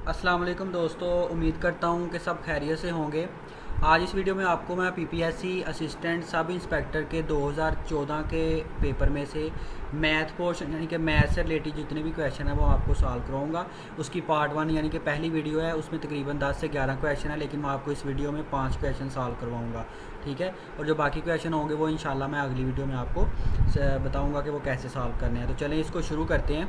अस्सलाम वालेकुम दोस्तों, उम्मीद करता हूँ कि सब खैरियत से होंगे। आज इस वीडियो में आपको मैं पीपीएससी असिस्टेंट सब इंस्पेक्टर के 2014 के पेपर में से मैथ पोर्शन यानी कि मैथ से रिलेटेड जितने भी क्वेश्चन हैं वो आपको सॉल्व कराऊंगा। उसकी पार्ट 1 यानी कि पहली वीडियो है, उसमें तकरीबन 10 से 11 क्वेश्चन है, लेकिन मैं आपको इस वीडियो में 5 क्वेश्चन सॉल्व करवाऊँगा। ठीक है, और जो बाकी क्वेश्चन होंगे वो इंशाल्लाह मैं अगली वीडियो में आपको बताऊँगा कि वो कैसे सॉल्व करने हैं। तो चलें इसको शुरू करते हैं।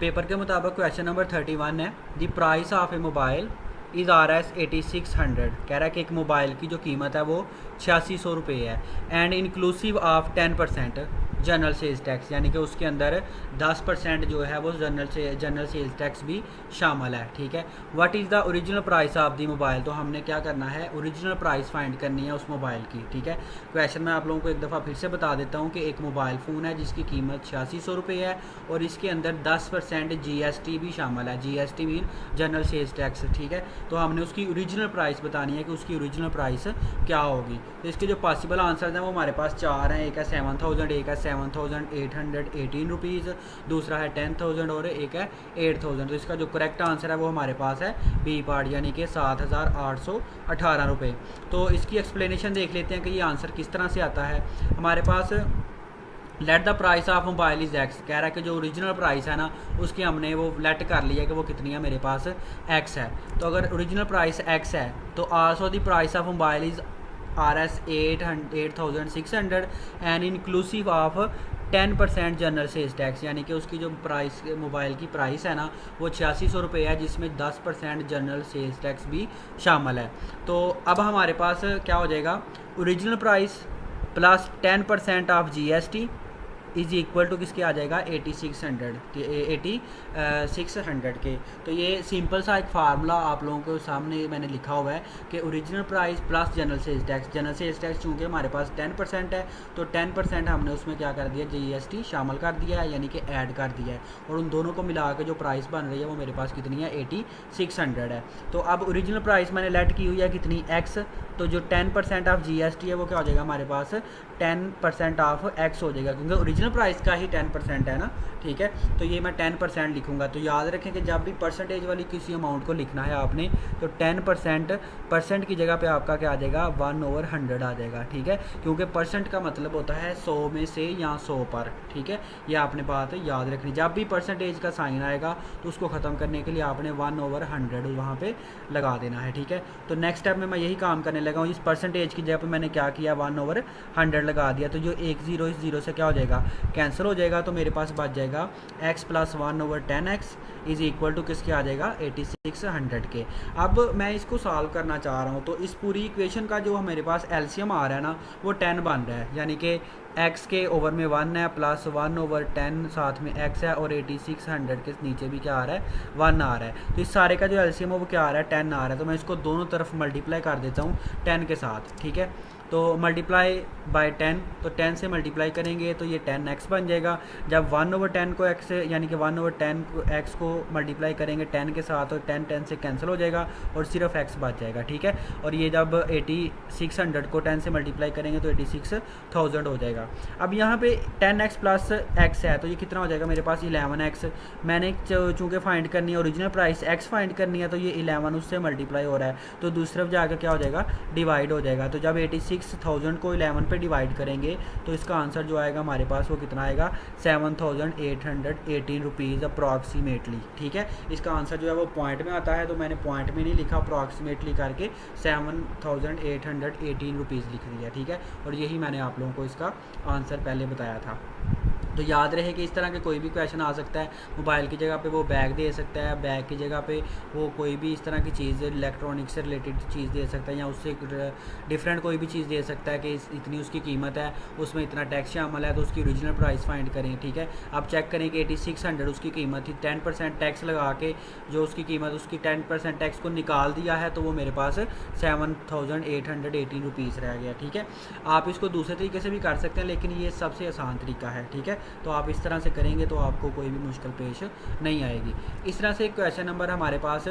पेपर के मुताबिक क्वेश्चन नंबर 31 है, the price of A mobile is RS 8600। कह रहा है कि एक मोबाइल की जो कीमत है वो 8600 रुपये है, and inclusive of 10% general sales tax, यानी कि उसके अंदर 10% जो है वो जनरल सेल्स टैक्स भी शामिल है। ठीक है, what is the original price of the mobile. तो हमने क्या करना है, ओरिजिनल प्राइस फाइंड करनी है उस मोबाइल की। ठीक है, क्वेश्चन मैं आप लोगों को एक दफ़ा फिर से बता देता हूँ कि एक मोबाइल फ़ोन है जिसकी कीमत 8600 रुपये है और इसके अंदर 10% GST भी शामिल है। GST mean general sales tax. ठीक है, तो हमने उसकी ओरिजिनल प्राइस बतानी है कि उसकी ओरिजिनल प्राइस क्या होगी। तो इसके जो पॉसिबल आंसर्स हैं वो हमारे पास 4 हैं। एक है 7000, एक है 7818 रुपीज़, दूसरा है 10000 और एक है 8000। तो इसका जो करेक्ट आंसर है वो हमारे पास है बी पार्ट, यानी कि 7818 रुपये। तो इसकी एक्सप्लेनेशन देख लेते हैं कि ये आंसर किस तरह से आता है। हमारे पास let the price of mobile is x, कह रहा है कि जो ओरिजिनल प्राइस है ना उसकी हमने वो लेट कर लिया कि वो कितनी है, मेरे पास एक्स है। तो अगर ओरिजिनल प्राइस एक्स है तो also the price of mobile is RS 8600 and inclusive of 10% general sales tax, यानी कि उसकी जो प्राइस मोबाइल की प्राइस है ना वो 8600 रुपये है, जिसमें 10% जनरल सेल्स टैक्स भी शामिल है। तो अब हमारे पास क्या हो जाएगा, original price plus 10% of GST is equal to किसके आ जाएगा, 8600 के। तो ये सिंपल सा एक फार्मूला आप लोगों को सामने मैंने लिखा हुआ है कि original price plus general sales tax. General sales tax चूँकि हमारे पास 10% है तो 10% हमने उसमें क्या कर दिया, GST शामिल कर दिया है, यानी कि ऐड कर दिया है, और उन दोनों को मिला के जो प्राइस बन रही है वो मेरे पास कितनी है, 8600 है। तो अब ओरिजिनल प्राइस मैंने लेट की हुई है कितनी, एक्स। तो जो 10% ऑफ GST है वो क्या हो जाएगा, हमारे पास 10% ऑफ एक्स हो जाएगा, क्योंकि ओरिजिनल प्राइस का ही 10% है ना। ठीक है, तो ये मैं 10% लिखूंगा। तो याद रखें कि जब भी परसेंटेज वाली किसी अमाउंट को लिखना है आपने तो 10% परसेंट की जगह पे आपका क्या आ जाएगा, 1/100 आ जाएगा। ठीक है, क्योंकि परसेंट का मतलब होता है 100 में से या 100 पर। ठीक है, ये आपने बात याद रखनी। जब भी परसेंटेज का साइन आएगा तो उसको ख़त्म करने के लिए आपने 1/100 वहाँ पर लगा देना है। ठीक है, तो नेक्स्ट स्टेप में मैं यही काम करने लगा हूँ। इस परसेंटेज की जगह पर मैंने क्या किया, 1/100 लगा दिया। तो जो एक ज़ीरो इस ज़ीरो से क्या हो जाएगा, कैंसिल हो जाएगा। तो मेरे पास बच जाएगा x plus 1/10x is equal to किसके आ जाएगा, 8600 के। अब मैं इसको सॉल्व करना चाह रहा हूँ, तो इस पूरी इक्वेशन का जो मेरे पास एलसीएम आ रहा है ना वो 10 बन रहा है, यानी कि x के ओवर में 1 है प्लस 1/10 साथ में x है और 8600 के नीचे भी क्या आ रहा है, 1 आ रहा है। तो इस सारे का जो एलसीएम है वो क्या आ रहा है, 10 आ रहा है। तो मैं इसको दोनों तरफ मल्टीप्लाई कर देता हूँ 10 के साथ। ठीक है, तो मल्टीप्लाई बाय 10, तो 10 से मल्टीप्लाई करेंगे तो ये 10x बन जाएगा। जब 1/10 को x से यानी कि 1/10 को x को मल्टीप्लाई करेंगे 10 के साथ तो 10 से कैंसिल हो जाएगा और सिर्फ x बच जाएगा। ठीक है, और ये जब 8600 को 10 से मल्टीप्लाई करेंगे तो 86000 हो जाएगा। अब यहाँ पे 10x प्लस x है तो ये कितना हो जाएगा, मेरे पास 11x। मैंने चूँकि फाइंड करनी है ओरिजिनल प्राइस x फाइंड करनी है तो ये 11 उससे मल्टीप्लाई हो रहा है, तो दूसरी तरफ जाकर क्या हो जाएगा, डिवाइड हो जाएगा। तो जब 86,000 को 11 पे डिवाइड करेंगे तो इसका आंसर जो आएगा हमारे पास वो कितना आएगा, 7818 रुपीज़ अप्रॉक्सीमेटली। ठीक है, इसका आंसर जो है वो पॉइंट में आता है, तो मैंने पॉइंट में नहीं लिखा, अप्रॉक्सीमेटली करके 7818 रुपीज़ लिख दिया। ठीक है, और यही मैंने आप लोगों को इसका आंसर पहले बताया था। तो याद रहे कि इस तरह के कोई भी क्वेश्चन आ सकता है। मोबाइल की जगह पे वो बैग दे सकता है, बैग की जगह पे वो कोई भी इस तरह की चीज़ इलेक्ट्रॉनिक से रिलेटेड चीज़ दे सकता है, या उससे डिफरेंट कोई भी चीज़ दे सकता है कि इतनी उसकी कीमत है, उसमें इतना टैक्स शामिल है, तो उसकी ओरिजिनल प्राइस फाइंड करें। ठीक है, आप चेक करें कि 8600 उसकी कीमत थी, 10% टैक्स लगा के जो उसकी कीमत, उसकी 10% टैक्स को निकाल दिया है तो वो मेरे पास 7818 रुपीज़ रह गया। ठीक है, आप इसको दूसरे तरीके से भी कर सकते हैं, लेकिन ये सबसे आसान तरीका है। ठीक है, तो आप इस तरह से करेंगे तो आपको कोई भी मुश्किल पेश नहीं आएगी। इस तरह से क्वेश्चन नंबर हमारे पास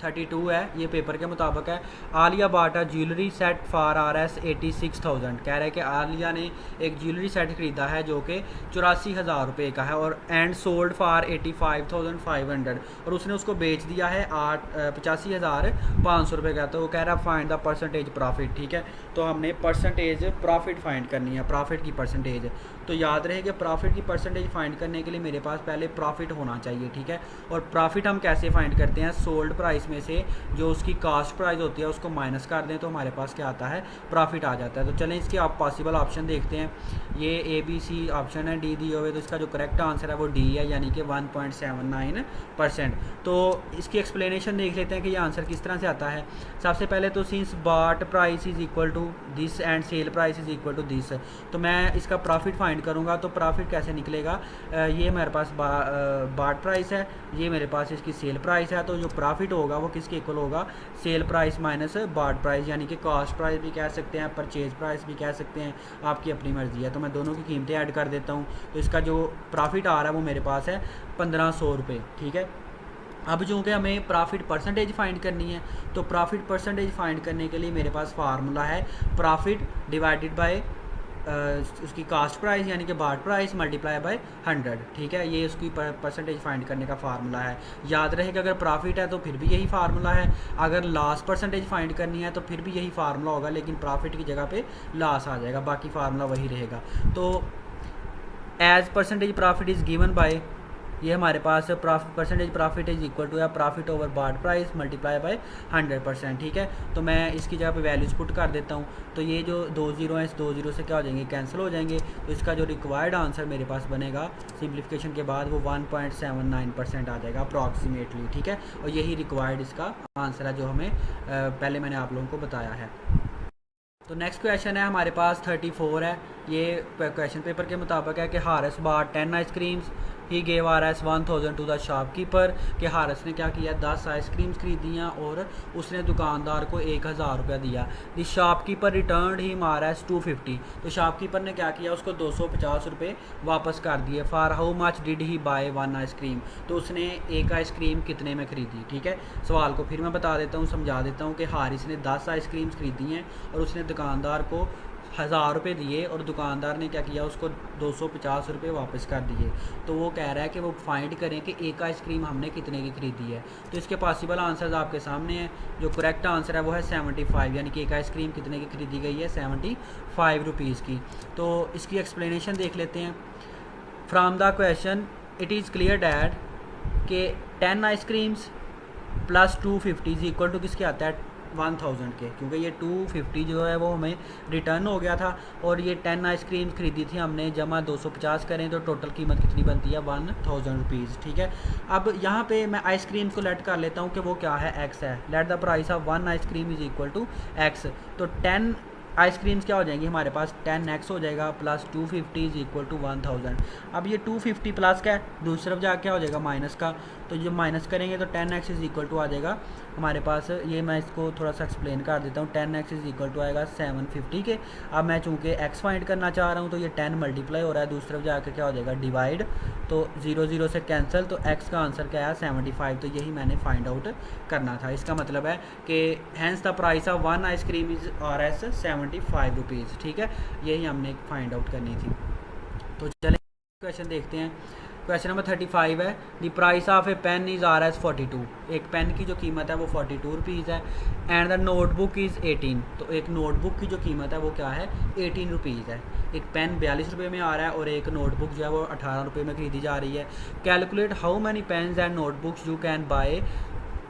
32 है, ये पेपर के मुताबिक है। आलिया बाटा ज्वेलरी सेट फॉर RS 86,000, कह रहा है कि आलिया ने एक ज्वेलरी सेट ख़रीदा है जो कि 84,000 रुपये का है और एंड सोल्ड फॉर 85,500, और उसने उसको बेच दिया है 85,500 रुपये का। तो वो कह रहा है फाइंड द परसेंटेज प्रॉफिट। ठीक है, तो हमने परसेंटेज प्रॉफिट फाइंड करनी है, प्रॉफिट की परसेंटेज। तो याद रहे कि प्रॉफिट की परसेंटेज फाइंड करने के लिए मेरे पास पहले प्रॉफिट होना चाहिए। ठीक है, और प्रॉफिट हम कैसे फाइंड करते हैं, सोल्ड प्राइस में से जो उसकी कास्ट प्राइस होती है उसको माइनस कर दें तो हमारे पास क्या आता है, प्रॉफिट आ जाता है। तो चलें इसके आप पॉसिबल ऑप्शन देखते हैं। ये ABC ऑप्शन है, डी दिए हुए, तो इसका जो करेक्ट आंसर है वो डी है, यानी कि 1.79%। तो इसकी एक्सप्लेनेशन देख लेते हैं कि ये आंसर किस तरह से आता है। सबसे पहले तो since bought price is equal to this and sale price is equal to this, तो मैं इसका प्रॉफिट फाइंड करूँगा। तो प्रॉफिट कैसे निकलेगा, ये मेरे पास बाट प्राइस है, ये मेरे पास इसकी सेल प्राइस है, तो जो प्रॉफिट होगा वो किसके इक्वल होगा, सेल प्राइस माइनस बाट प्राइस, यानी कि कॉस्ट प्राइस भी कह सकते हैं, परचेज प्राइस भी कह सकते हैं, आपकी अपनी मर्ज़ी है। तो मैं दोनों की कीमतें ऐड कर देता हूँ। तो इसका जो प्रॉफिट आ रहा है वो मेरे पास है 1500 रुपये। ठीक है, अब चूँकि हमें प्रॉफिट परसेंटेज फाइंड करनी है, तो प्रॉफिट परसेंटेज फाइंड करने के लिए मेरे पास फार्मूला है प्रॉफिट डिवाइडेड बाय उसकी कास्ट प्राइस यानी कि बाट प्राइस मल्टीप्लाई बाय 100। ठीक है, ये उसकी परसेंटेज फाइंड करने का फार्मूला है। याद रहे कि अगर प्रॉफिट है तो फिर भी यही फार्मूला है, अगर लॉस परसेंटेज फाइंड करनी है तो फिर भी यही फार्मूला होगा, लेकिन प्रॉफिट की जगह पे लॉस आ जाएगा, बाकी फार्मूला वही रहेगा। तो as percentage profit is given by, ये हमारे पास percentage profit is equal to या profit over bought price multiply by 100%। ठीक है, तो मैं इसकी जगह पे वैल्यूज़ पुट कर देता हूँ। तो ये जो 2 जीरो हैं, इस 2 जीरो से क्या हो जाएंगे, कैंसिल हो जाएंगे। तो इसका जो रिक्वायर्ड आंसर मेरे पास बनेगा सिंप्लीफिकेशन के बाद वो 1.79% आ जाएगा अप्रॉक्सीमेटली। ठीक है, और यही रिक्वायर्ड इसका आंसर है जो हमें पहले मैंने आप लोगों को बताया है। तो नेक्स्ट क्वेश्चन है हमारे पास 34 है। ये क्वेश्चन पेपर के मुताबिक है कि हारिस बॉट 10 आइसक्रीम्स, ही gave RS 1000 to the shopkeeper, कि हारिस ने क्या किया, 10 आइसक्रीम्स खरीदियाँ और उसने दुकानदार को 1000 रुपया दिया। The shopkeeper return he RS 250, तो शॉपकीपर ने क्या किया, उसको 250 रुपये वापस कर दिए। For how much did he buy 1 ice cream, तो उसने एक आइसक्रीम कितने में ख़रीदी। ठीक है, सवाल को फिर मैं बता देता हूँ, समझा देता हूँ कि हारिस ने 10 आइसक्रीम्स खरीदी हैं और उसने दुकानदार को 1000 रुपये दिए और दुकानदार ने क्या किया, उसको 250 रुपये वापस कर दिए। तो वो कह रहा है कि वो फाइंड करें कि एक आइसक्रीम हमने कितने की ख़रीदी है। तो इसके पॉसिबल आंसर्स आपके सामने हैं। जो करेक्ट आंसर है वो है 75, यानी कि एक आइसक्रीम कितने की ख़रीदी गई है, 75 रुपीज़ की। तो इसकी एक्सप्लेनेशन देख लेते हैं। From the question it is clear that कि 10 ice creams plus 250 is equal to किसके आता है, 1000 के, क्योंकि ये 250 जो है वो हमें रिटर्न हो गया था और ये 10 आइसक्रीम्स खरीदी थी हमने, जमा 250 करें तो टोटल कीमत कितनी बनती है, 1000 रुपीज़। ठीक है, अब यहाँ पे मैं आइसक्रीम्स को लेट कर लेता हूँ कि वो क्या है, x है। Let the price of 1 ice cream is equal to x। तो 10 आइसक्रीम्स क्या हो जाएंगी हमारे पास, 10x हो जाएगा प्लस 250 इज इक्वल टू 1000। अब ये 250 प्लस का है, दूसरी तरफ जाकर क्या हो जाएगा, माइनस का। तो जो माइनस करेंगे तो 10x इज इक्वल टू आ जाएगा हमारे पास, ये मैं इसको थोड़ा सा एक्सप्लेन कर देता हूँ। 10x इज इक्वल टू आएगा 750 के। अब मैं चूँकि x फाइंड करना चाह रहा हूँ तो ये 10 मल्टीप्लाई हो रहा है, दूसरी तरफ जाकर क्या हो जाएगा, डिवाइड। तो 0 0 से कैंसिल, तो x का आंसर क्या है, 75। तो यही मैंने फाइंड आउट करना था। इसका मतलब है कि hence the price of 1 ice cream is RS 75 rupees. ठीक है, यही हमने फाइंड आउट करनी थी। तो चलें क्वेश्चन देखते हैं। क्वेश्चन नंबर 35 है, the price of a pen is RS 42। एक पेन की जो कीमत है वो 42 रुपीज़ है। And the notebook is 18। तो एक नोटबुक की जो कीमत है वो क्या है, 18 रुपीज़ है। एक पेन 42 रुपये में आ रहा है और एक नोटबुक जो है वो 18 रुपये में खरीदी जा रही है। Calculate how many pens and notebooks you can buy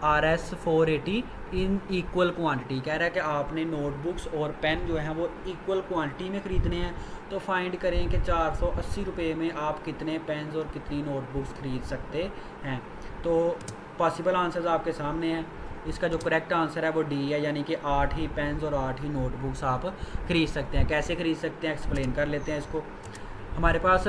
RS 480 in equal quantity. कह रहा है कि आपने नोटबुक्स और पेन जो हैं वो इक्वल क्वांटिटी में ख़रीदने हैं। तो फाइंड करें कि 480 रुपये में आप कितने पेन्स और कितनी नोटबुक्स ख़रीद सकते हैं। तो पॉसिबल आंसर्स आपके सामने हैं। इसका जो करेक्ट आंसर है वो डी है, यानी कि 8 ही पेन्स और 8 ही नोटबुक्स आप ख़रीद सकते हैं। कैसे ख़रीद सकते हैं एक्सप्लेन कर लेते हैं इसको। हमारे पास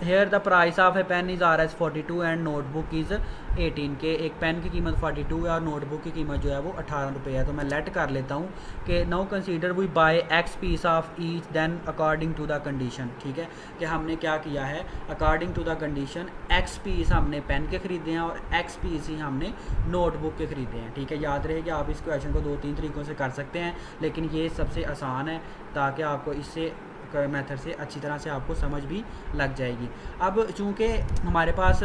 here the price of a pen is R S 42 and notebook is 18 के। एक पेन की कीमत 42 है और नोटबुक की कीमत जो है वो 18 रुपये है। तो मैं लेट कर लेता हूँ कि now consider we buy x piece of each then according to the condition. ठीक है, कि हमने क्या किया है, according to the condition x piece हमने पेन के ख़रीदे हैं और एक्स पीस ही हमने नोटबुक के ख़रीदे हैं। ठीक है, याद रहे कि आप इस क्वेश्चन को 2-3 तरीक़ों से कर सकते हैं, लेकिन ये सबसे आसान है ताकि आपको इससे मेथड से अच्छी तरह से आपको समझ भी लग जाएगी। अब चूँकि हमारे पास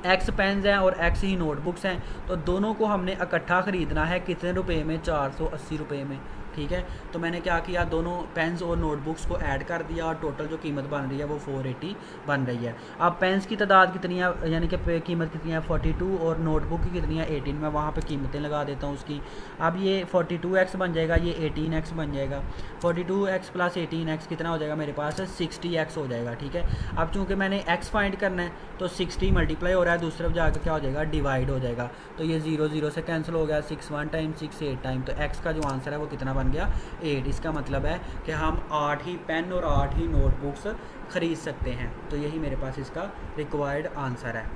एक्स पेन्स हैं और एक्स ही नोटबुक्स हैं, तो दोनों को हमने इकट्ठा ख़रीदना है कितने रुपए में, 480 रुपये में। ठीक है, तो मैंने क्या किया, दोनों पेन्स और नोटबुक्स को ऐड कर दिया और टोटल जो कीमत बन रही है वो 480 बन रही है। अब पेन्स की तादाद कितनी है, यानी कि कीमत कितनी है 42 और नोटबुक की कितनी है 18। मैं वहाँ पे कीमतें लगा देता हूँ उसकी। अब ये 42x बन जाएगा, ये 18x बन जाएगा। 42x प्लस 18x कितना हो जाएगा मेरे पास, 60x हो जाएगा। ठीक है, अब चूँकि मैंने x फाइंड करना है तो 60 मल्टीप्लाई हो रहा है, दूसरी तरफ जाकर क्या हो जाएगा, डिवाइड हो जाएगा। तो ये 0 0 से कैंसिल हो गया, 6 1 टाइम 6 8 टाइम, तो x का जो आंसर है वो कितना बन गया, 8। इसका मतलब है कि हम 8 ही पेन और 8 ही नोटबुक्स ख़रीद सकते हैं। तो यही मेरे पास इसका रिक्वायर्ड आंसर है।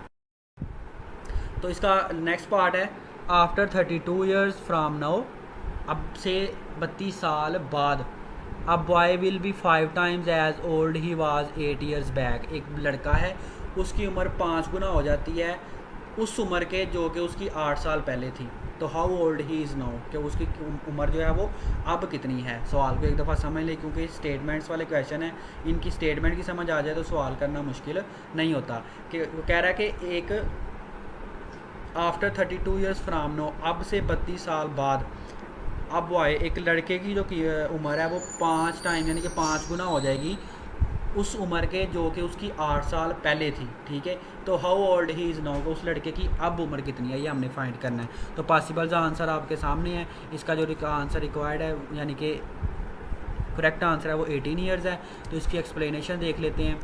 तो इसका नेक्स्ट पार्ट है, आफ्टर 32 ईयर्स फ्राम नाउ, अब से 32 साल बाद, अब boy will be 5 times age old he was 8 years back. एक लड़का है, उसकी उम्र 5 गुना हो जाती है उस उम्र के जो कि उसकी 8 साल पहले थी। तो how old he is now, कि उसकी उम्र जो है वो अब कितनी है। सवाल को एक दफ़ा समझ लें, क्योंकि स्टेटमेंट्स वाले क्वेश्चन हैं, इनकी स्टेटमेंट की समझ आ जाए तो सवाल करना मुश्किल नहीं होता। कि वो कह रहा है कि एक आफ्टर 32 ईयर्स फ्राम नाउ, अब से 32 साल बाद, अब वो आए एक लड़के की जो उम्र है वो 5 टाइम यानी कि 5 गुना हो जाएगी उस उम्र के जो कि उसकी 8 साल पहले थी। ठीक है, तो how old he is now, उस लड़के की अब उम्र कितनी है, ये हमने फाइंड करना है। तो पॉसिबल आंसर आपके सामने है। इसका जो आंसर रिक्वायर्ड है यानी कि करेक्ट आंसर है वो 18 ईयर्स है। तो इसकी एक्सप्लेनेशन देख लेते हैं।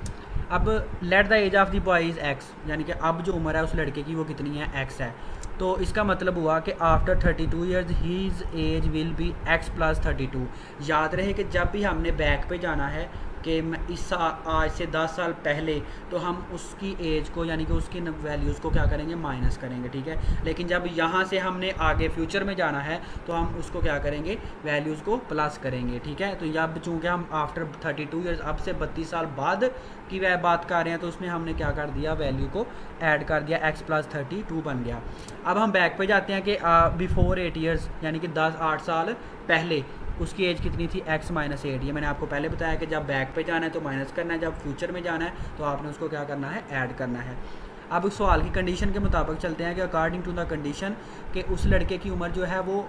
अब let the age of the boy is x, यानी कि अब जो उम्र है उस लड़के की वो कितनी है, एक्स है। तो इसका मतलब हुआ कि after 32 years his age will be x plus 32। याद रहे कि जब भी हमने बैक पे जाना है कि इस आज से 10 साल पहले, तो हम उसकी एज को यानी कि उसकी वैल्यूज़ को क्या करेंगे, माइनस करेंगे। ठीक है, लेकिन जब यहाँ से हमने आगे फ्यूचर में जाना है तो हम उसको क्या करेंगे, वैल्यूज़ को प्लस करेंगे। ठीक है, तो अब चूँकि हम आफ्टर 32 ईयर्स, अब से 32 साल बाद की वह बात कर रहे हैं, तो उसमें हमने क्या कर दिया, वैल्यू को ऐड कर दिया, x प्लस 32 बन गया। अब हम बैक पे जाते हैं कि बिफोर 8 ईयर्स यानी कि 8 साल पहले उसकी एज कितनी थी, x माइनस 8। ये मैंने आपको पहले बताया कि जब बैक पे जाना है तो माइनस करना है, जब फ्यूचर में जाना है तो आपने उसको क्या करना है, ऐड करना है। अब उस सवाल की कंडीशन के मुताबिक चलते हैं कि अकॉर्डिंग टू द कंडीशन कि उस लड़के की उम्र जो है वो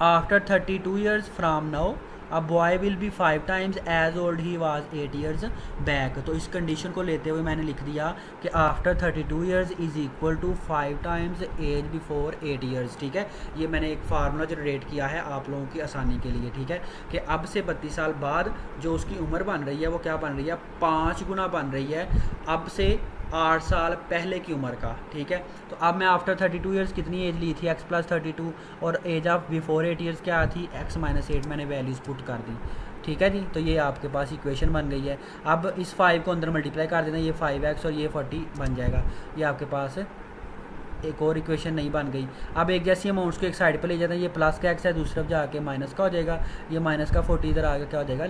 आफ्टर 32 ईयर्स फ्राम नाउ, अब boy will be 5 times age old he was 8 years back. तो इस कंडीशन को लेते हुए मैंने लिख दिया कि after 32 years is equal to 5 times age before 8 years. ठीक है, ये मैंने एक फार्मूला जनरेट किया है आप लोगों की आसानी के लिए। ठीक है, कि अब से 32 साल बाद जो उसकी उम्र बन रही है वो क्या बन रही है, 5 गुना बन रही है अब से 8 साल पहले की उम्र का। ठीक है, तो अब मैं आफ्टर 32 ईयर्स कितनी एज ली थी, x प्लस 32, और एज ऑफ बिफोर 8 ईयर्स क्या थी, x माइनस 8, मैंने वैल्यूज़ पुट कर दी। ठीक है जी, तो ये आपके पास इक्वेशन बन गई है। अब इस 5 को अंदर मल्टीप्लाई कर देना, ये 5x और ये 40 बन जाएगा। ये आपके पास एक और इक्वेशन नहीं बन गई। अब एक जैसी अमाउंट्स को एक साइड पर ले जाते हैं, ये प्लस का x है, दूसरी तरफ जाके माइनस का हो जाएगा, ये माइनस का 40 इधर आगे क्या हो जाएगा,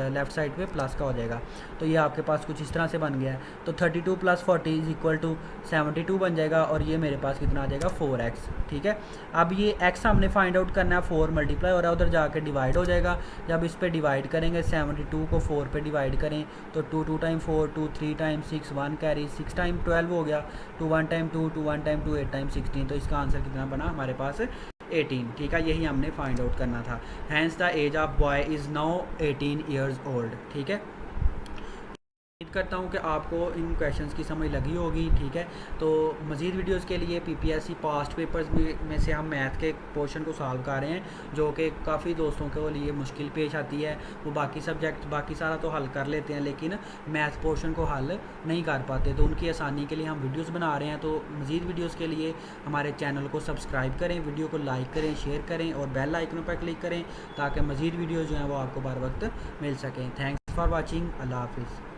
लेफ्ट साइड पे प्लस का हो जाएगा। तो ये आपके पास कुछ इस तरह से बन गया है। तो 32 प्लस 40 इज इक्वल टू 72 बन जाएगा, और ये मेरे पास कितना आ जाएगा, 4x। ठीक है, अब ये x हमने फाइंड आउट करना है, 4 मल्टीप्लाई हो रहा है, उधर जाके डिवाइड हो जाएगा। जब इस पर डिवाइड करेंगे, 72 को 4 पे डिवाइड करें तो 2 2 टाइम 4, 2 3 टाइम 6, 1 कैरी 6 टाइम 12 हो गया, 2 1 टाइम 2, 2 1 टाइम 2, 8 टाइम 16। तो इसका आंसर कितना बना हमारे पास, 18। ठीक है, यही हमने फाइंड आउट करना था। Hence the age of boy is now 18 years old. ठीक है, उम्मीद करता हूँ कि आपको इन क्वेश्चंस की समझ लगी होगी। ठीक है, तो मज़ीद वीडियोस के लिए पीपीएससी पास्ट पेपर्स में से हम मैथ के पोर्शन को सॉल्व कर रहे हैं, जो कि काफ़ी दोस्तों के लिए मुश्किल पेश आती है। वो बाकी सब्जेक्ट बाकी सारा तो हल कर लेते हैं, लेकिन मैथ पोर्शन को हल नहीं कर पाते। तो उनकी आसानी के लिए हम वीडियोस बना रहे हैं। तो मज़ीद वीडियोस के लिए हमारे चैनल को सब्सक्राइब करें, वीडियो को लाइक करें, शेयर करें और बेल आइकन पर क्लिक करें, ताकि मज़ीद वीडियोज़ जो हैं वो आपको बार वक्त मिल सकें। Thanks for watching. अल्लाह हाफिज़।